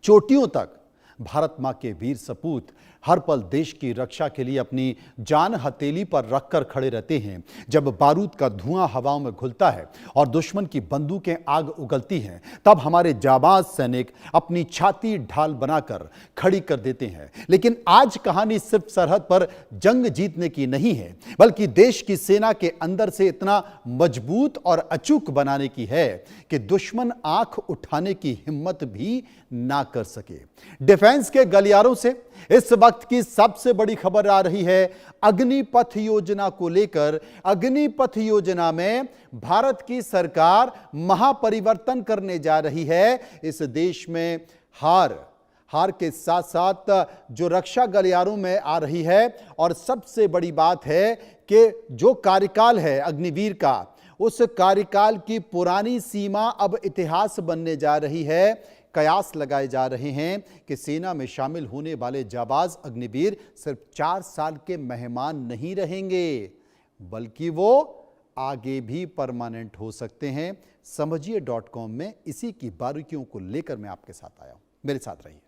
चोटियों तक भारत मां के वीर सपूत हर पल देश की रक्षा के लिए अपनी जान हथेली पर रखकर खड़े रहते हैं। जब बारूद का धुआं हवाओं में घुलता है और दुश्मन की बंदूकें आग उगलती हैं, तब हमारे जाबाज सैनिक अपनी छाती ढाल बनाकर खड़ी कर देते हैं। लेकिन आज कहानी सिर्फ सरहद पर जंग जीतने की नहीं है, बल्कि देश की सेना के अंदर से इतना मजबूत और अचूक बनाने की है कि दुश्मन आंख उठाने की हिम्मत भी ना कर सके। डिफेंस के गलियारों से इस वक्त की सबसे बड़ी खबर आ रही है अग्निपथ योजना को लेकर। अग्निपथ योजना में भारत की सरकार महापरिवर्तन करने जा रही है। इस देश में हार के साथ साथ जो रक्षा गलियारों में आ रही है, और सबसे बड़ी बात है कि जो कार्यकाल है अग्निवीर का, उस कार्यकाल की पुरानी सीमा अब इतिहास बनने जा रही है। कयास लगाए जा रहे हैं कि सेना में शामिल होने वाले जाबाज अग्निवीर सिर्फ 4 साल के मेहमान नहीं रहेंगे, बल्कि वो आगे भी परमानेंट हो सकते हैं। समझिए.com में इसी की बारीकियों को लेकर मैं आपके साथ आया हूं। मेरे साथ रहिए।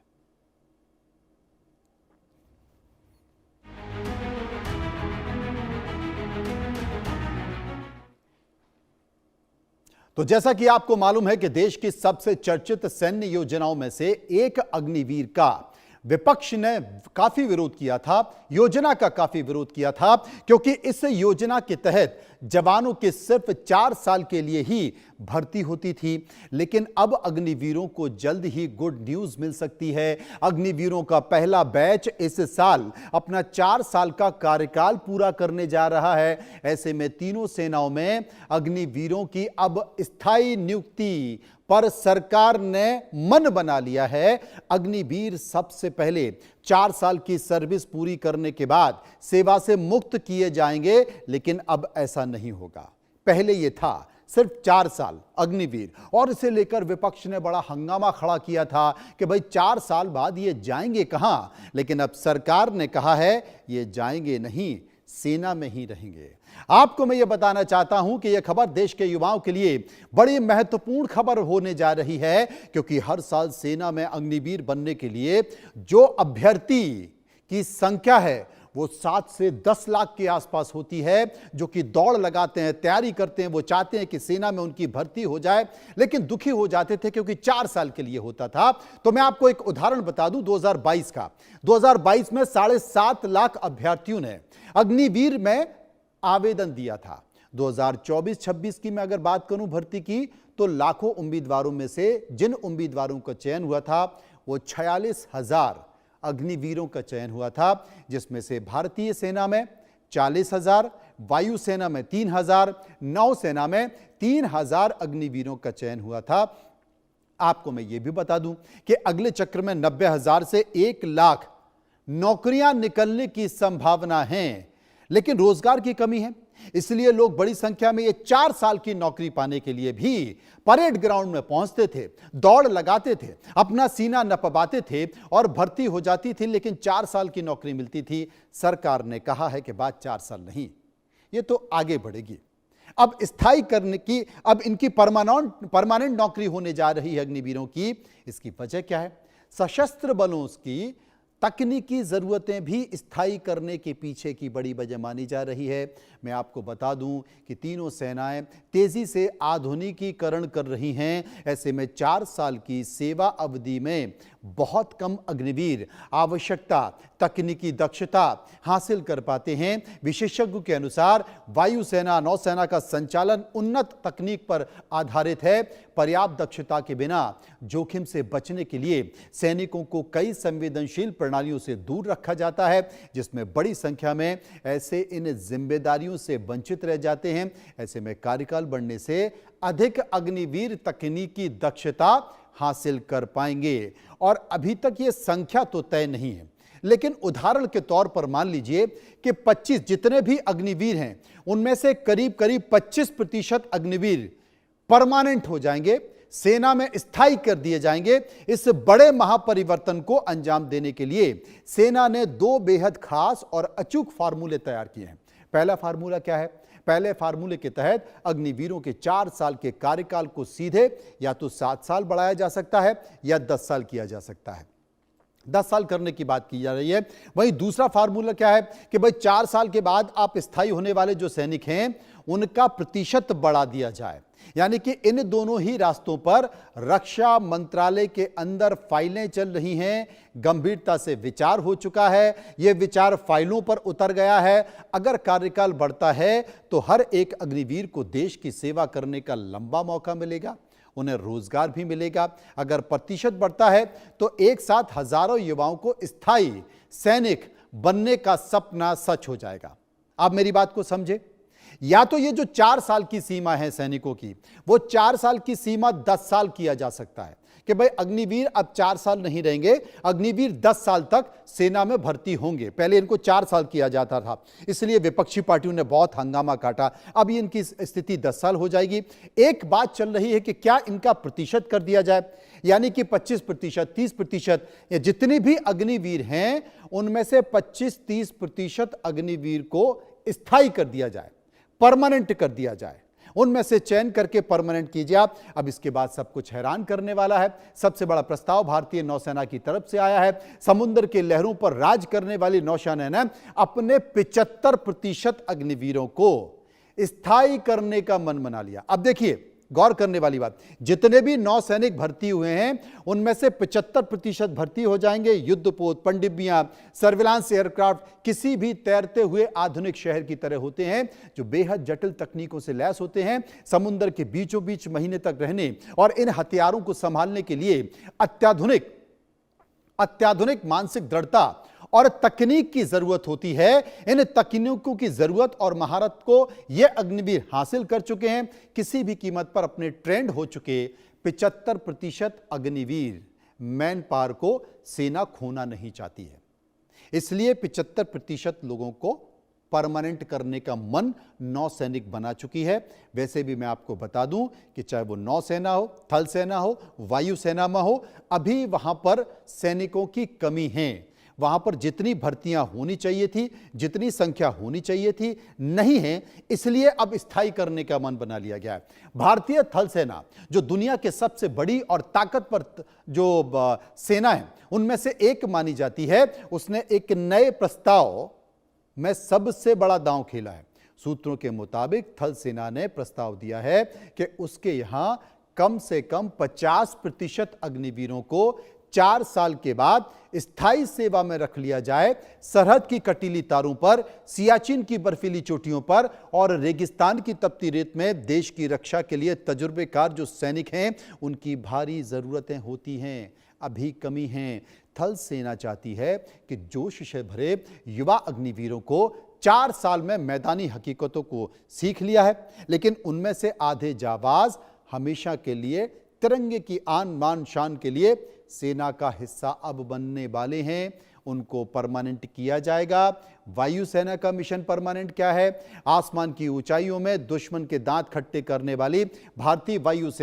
तो जैसा कि आपको मालूम है कि देश की सबसे चर्चित सैन्य योजनाओं में से एक अग्निवीर का विपक्ष ने काफी विरोध किया था, योजना का काफी विरोध किया था, क्योंकि इस योजना के तहत जवानों के सिर्फ 4 साल के लिए ही भर्ती होती थी। लेकिन अब अग्निवीरों को जल्द ही गुड न्यूज मिल सकती है। अग्निवीरों का पहला बैच इस साल अपना 4 साल का कार्यकाल पूरा करने जा रहा है। ऐसे में तीनों सेनाओं में अग्निवीरों की अब स्थायी नियुक्ति पर सरकार ने मन बना लिया है। अग्निवीर सबसे पहले 4 साल की सर्विस पूरी करने के बाद सेवा से मुक्त किए जाएंगे, लेकिन अब ऐसा नहीं होगा। पहले यह था सिर्फ 4 साल अग्निवीर, और इसे लेकर विपक्ष ने बड़ा हंगामा खड़ा किया था कि भाई 4 साल बाद ये जाएंगे कहां। लेकिन अब सरकार ने कहा है ये जाएंगे नहीं, सेना में ही रहेंगे। आपको मैं यह बताना चाहता हूं कि यह खबर देश के युवाओं के लिए बड़ी महत्वपूर्ण खबर होने जा रही है, क्योंकि हर साल सेना में अग्निवीर बनने के लिए जो अभ्यर्थी की संख्या है वो 7 से 10 लाख के आसपास होती है, जो कि दौड़ लगाते हैं, तैयारी करते हैं, वो चाहते हैं कि सेना में उनकी भर्ती हो जाए, लेकिन दुखी हो जाते थे क्योंकि 4 साल के लिए होता था। तो मैं आपको एक उदाहरण बता दूं 2022 का। 2022 में 7.5 लाख अभ्यर्थियों ने अग्निवीर में आवेदन दिया था। 2024-26 की मैं अगर बात करूं भर्ती की, तो लाखों उम्मीदवारों में से जिन उम्मीदवारों का चयन हुआ था वो 46,000 अग्निवीरों का चयन हुआ था, जिसमें से भारतीय सेना में 40,000, वायुसेना में 3,000, नौसेना में 3,000 अग्निवीरों का चयन हुआ था। आपको मैं ये भी बता दूं कि अगले चक्र में 90,000 से 1 लाख नौकरियां निकलने की संभावना है, लेकिन रोजगार की कमी है, इसलिए लोग बड़ी संख्या में ये 4 साल की नौकरी पाने के लिए भी परेड ग्राउंड में पहुंचते थे, दौड़ लगाते थे, अपना सीना नपवाते थे और भर्ती हो जाती थी, लेकिन 4 साल की नौकरी मिलती थी। सरकार ने कहा है कि बाद 4 साल नहीं, ये तो आगे बढ़ेगी। अब स्थायी करने की, अब इनकी परमानेंट नौकरी होने जा रही है अग्निवीरों की। इसकी वजह क्या है? सशस्त्र बलों की तकनीकी जरूरतें भी स्थायी करने के पीछे की बड़ी वजह मानी जा रही है। मैं आपको बता दूं कि तीनों सेनाएं तेजी से आधुनिकीकरण कर रही हैं। ऐसे में 4 साल की सेवा अवधि में बहुत कम अग्निवीर आवश्यकता तकनीकी दक्षता हासिल कर पाते हैं। विशेषज्ञों के अनुसार वायुसेना, नौसेना का संचालन उन्नत तकनीक पर आधारित है। पर्याप्त दक्षता के बिना जोखिम से बचने के लिए सैनिकों को कई संवेदनशील प्रणालियों से दूर रखा जाता है, जिसमें बड़ी संख्या में ऐसे इन जिम्मेदारियों से वंचित रह जाते हैं। ऐसे में कार्यकाल बढ़ने से अधिक अग्निवीर तकनीकी दक्षता हासिल कर पाएंगे। और अभी तक ये संख्या तो तय नहीं है, लेकिन उदाहरण के तौर पर मान लीजिए कि 25 जितने भी अग्निवीर हैं, उनमें से करीब 25% अग्निवीर परमानेंट हो जाएंगे, सेना में स्थायी कर दिए जाएंगे। इस बड़े महापरिवर्तन को अंजाम देने के लिए सेना ने 2 बेहद खास और अचूक फार्मूले तैयार किए हैं। पहला फार्मूला क्या है? पहले फार्मूले के तहत अग्निवीरों के 4 साल के कार्यकाल को सीधे या तो 7 साल बढ़ाया जा सकता है या 10 साल किया जा सकता है। 10 साल करने की बात की जा रही है। वहीं दूसरा फार्मूला क्या है कि भाई 4 साल के बाद आप स्थायी होने वाले जो सैनिक हैं उनका प्रतिशत बढ़ा दिया जाए। यानी कि इन दोनों ही रास्तों पर रक्षा मंत्रालय के अंदर फाइलें चल रही हैं, गंभीरता से विचार हो चुका है, यह विचार फाइलों पर उतर गया है। अगर कार्यकाल बढ़ता है तो हर एक अग्निवीर को देश की सेवा करने का लंबा मौका मिलेगा, उन्हें रोजगार भी मिलेगा। अगर प्रतिशत बढ़ता है तो एक साथ हजारों युवाओं को स्थायी सैनिक बनने का सपना सच हो जाएगा। आप मेरी बात को समझे। या तो ये जो 4 साल की सीमा है सैनिकों की, वो 4 साल की सीमा 10 साल किया जा सकता है कि भाई अग्निवीर अब 4 साल नहीं रहेंगे, अग्निवीर 10 साल तक सेना में भर्ती होंगे। पहले इनको 4 साल किया जाता था, इसलिए विपक्षी पार्टियों ने बहुत हंगामा काटा। अब इनकी स्थिति 10 साल हो जाएगी। एक बात चल रही है कि क्या इनका प्रतिशत कर दिया जाए, यानी कि 25%, 30% या जितने भी अग्निवीर हैं उनमें से 25-30% अग्निवीर को स्थायी कर दिया जाए, परमानेंट कर दिया जाए, उनमें से चयन करके परमानेंट कीजिए आप। अब इसके बाद सब कुछ हैरान करने वाला है। सबसे बड़ा प्रस्ताव भारतीय नौसेना की तरफ से आया है। समुद्र के लहरों पर राज करने वाली नौसेना ने अपने 75% अग्निवीरों को स्थायी करने का मन बना लिया। अब देखिए, गौर करने वाली बात, जितने भी नौसैनिक भर्ती हुए हैं उनमें से 75% भर्ती हो जाएंगे युद्धपोत, पनडुब्बियां, सर्विलांस एयरक्राफ्ट, किसी भी तैरते हुए आधुनिक शहर की तरह होते हैं जो बेहद जटिल तकनीकों से लैस होते हैं। समुद्र के बीचों बीच महीने तक रहने और इन हथियारों को संभालने के लिए अत्याधुनिक मानसिक दृढ़ता और तकनीक की जरूरत होती है। इन तकनीकों की जरूरत और महारत को ये अग्निवीर हासिल कर चुके हैं। किसी भी कीमत पर अपने ट्रेंड हो चुके 75% अग्निवीर मैन पावर को सेना खोना नहीं चाहती है, इसलिए 75% लोगों को परमानेंट करने का मन नौसैनिक बना चुकी है। वैसे भी मैं आपको बता दूं कि चाहे वो नौसेना हो, थल सेना हो, वायुसेना में हो, अभी वहां पर सैनिकों की कमी है। वहां पर जितनी भर्तियां होनी चाहिए थी, जितनी संख्या होनी चाहिए थी, नहीं है, इसलिए अब स्थायी करने का मन बना लिया गया है। भारतीय थल सेना जो दुनिया के सबसे बड़ी और ताकतवर जो सेना है उनमें से एक मानी जाती है, उसने एक नए प्रस्ताव में सबसे बड़ा दांव खेला है। सूत्रों के मुताबिक थल सेना ने प्रस्ताव दिया है कि उसके यहां कम से कम 50% अग्निवीरों को 4 साल के बाद स्थायी सेवा में रख लिया जाए। सरहद की कटीली तारों पर, सियाचिन की बर्फीली चोटियों पर और रेगिस्तान की तपती रेत में देश की रक्षा के लिए तजुर्बेकार जो सैनिक हैं उनकी भारी जरूरतें होती हैं, अभी कमी है। थल सेना चाहती है कि जोश से भरे युवा अग्निवीरों को 4 साल में मैदानी हकीकतों को सीख लिया है, लेकिन उनमें से आधे जाबाज हमेशा के लिए तिरंगे की आन बान शान के लिए सेना का हिस्सा अब बनने वाले हैं। उनको परमानेंट किया जाएगा। वायुसेना का मिशन परमानेंट क्या है? आसमान की ऊंचाइयों में दुश्मन के दांत खट्टे करने वाली भारतीय वायुसेना